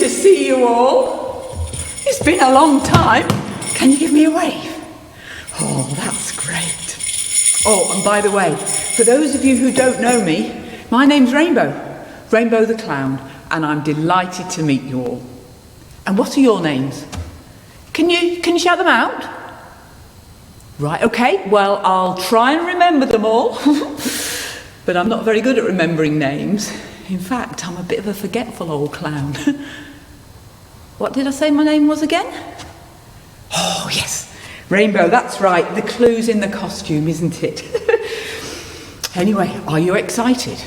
to see you all. It's been a long time. Can you give me a wave? Oh, that's great. Oh, and by the way, for those of you who don't know me, my name's Rainbow, Rainbow the Clown, and I'm delighted to meet you all. And what are your names? Can you shout them out? Right, okay, well, I'll try and remember them all. But I'm not very good at remembering names. In fact, I'm a bit of a forgetful old clown. What did I say my name was again? Oh, yes, Rainbow, that's right. The clue's in the costume, isn't it? Anyway, are you excited?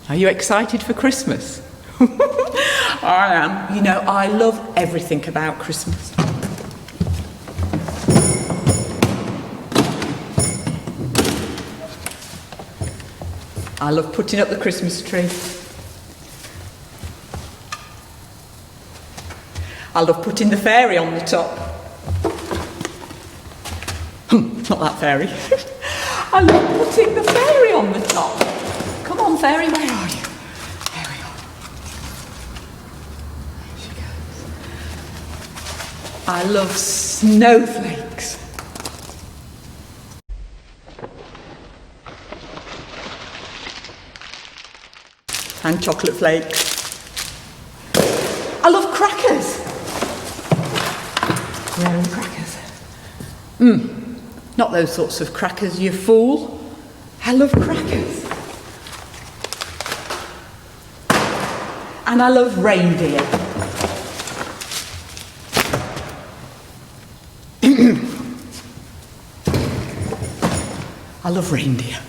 Are you excited for Christmas? I am. You know, I love everything about Christmas. I love putting up the Christmas tree. I love putting the fairy on the top. Not that fairy. I love putting the fairy on the top. Come on, fairy, where are you? There we are. There she goes. I love snowflakes. And chocolate flakes. I love crackers. Where are the crackers? Not those sorts of crackers, you fool. I love crackers. And I love reindeer. I love reindeer.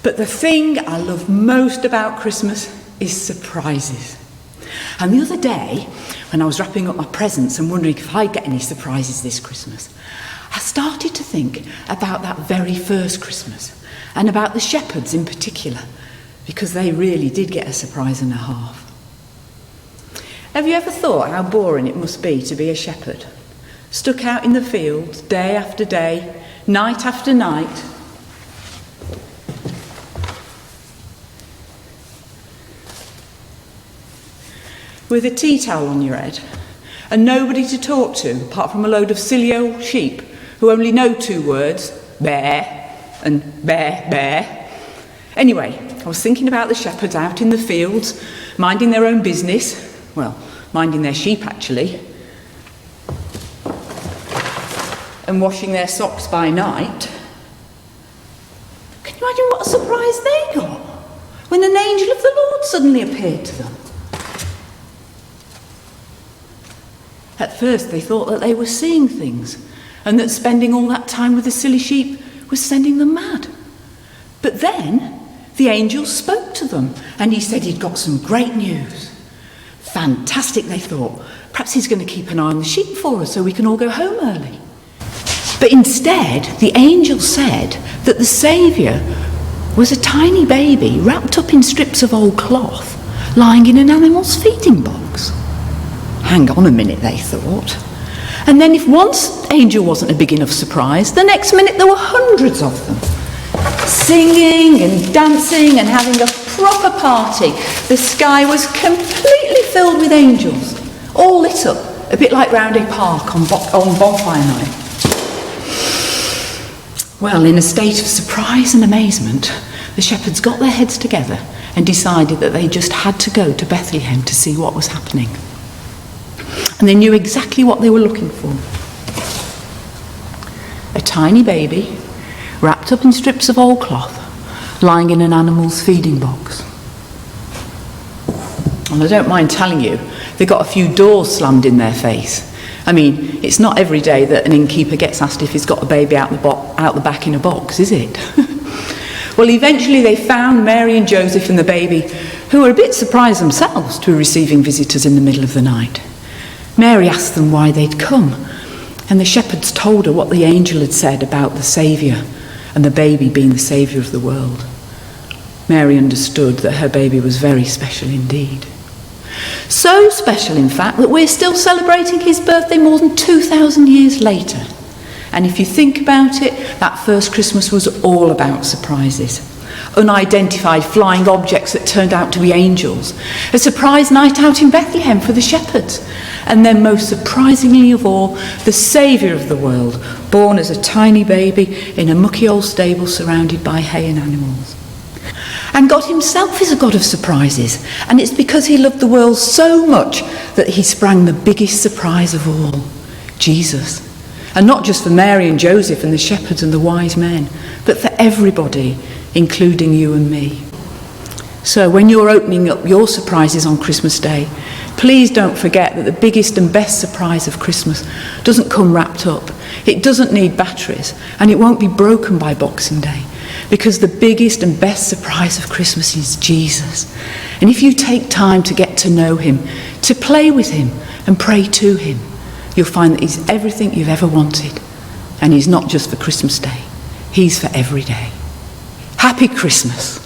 But the thing I love most about Christmas is surprises. And the other day, when I was wrapping up my presents and wondering if I'd get any surprises this Christmas, I started to think about that very first Christmas and about the shepherds in particular, because they really did get a surprise and a half. Have you ever thought how boring it must be to be a shepherd? Stuck out in the fields day after day, night after night, with a tea towel on your head and nobody to talk to apart from a load of silly old sheep who only know two words, bear and bear, bear. Anyway, I was thinking about the shepherds out in the fields, minding their own business, well, minding their sheep actually, and washing their socks by night. Can you imagine what a surprise they got when an angel of the Lord suddenly appeared to them? At first they thought that they were seeing things and that spending all that time with the silly sheep was sending them mad. But then the angel spoke to them and he said he'd got some great news. Fantastic, they thought. Perhaps he's going to keep an eye on the sheep for us so we can all go home early. But instead, the angel said that the Saviour was a tiny baby wrapped up in strips of old cloth lying in an animal's feeding box. Hang on a minute, they thought. And then if one angel wasn't a big enough surprise, the next minute there were hundreds of them, singing and dancing and having a proper party. The sky was completely filled with angels, all lit up, a bit like Roundhay Park on bonfire night. Well, in a state of surprise and amazement, the shepherds got their heads together and decided that they just had to go to Bethlehem to see what was happening. And they knew exactly what they were looking for. A tiny baby, wrapped up in strips of old cloth, lying in an animal's feeding box. And I don't mind telling you, they got a few doors slammed in their face. I mean, it's not every day that an innkeeper gets asked if he's got a baby out the back in a box, is it? Well, eventually they found Mary and Joseph and the baby, who were a bit surprised themselves to be receiving visitors in the middle of the night. Mary asked them why they'd come, and the shepherds told her what the angel had said about the Saviour and the baby being the Saviour of the world. Mary understood that her baby was very special indeed. So special, in fact, that we're still celebrating his birthday more than 2,000 years later. And if you think about it, that first Christmas was all about surprises. unidentified flying objects that turned out to be angels, a surprise night out in Bethlehem for the shepherds, and then most surprisingly of all, the Saviour of the world, born as a tiny baby in a mucky old stable surrounded by hay and animals. And God himself is a God of surprises, and it's because he loved the world so much that he sprang the biggest surprise of all, Jesus. And not just for Mary and Joseph and the shepherds and the wise men, but for everybody, including you and me. So when you're opening up your surprises on Christmas Day, please don't forget that the biggest and best surprise of Christmas doesn't come wrapped up. It doesn't need batteries, and it won't be broken by Boxing Day, because the biggest and best surprise of Christmas is Jesus. And if you take time to get to know him, to play with him and pray to him, you'll find that he's everything you've ever wanted. And he's not just for Christmas Day, he's for every day. Happy Christmas.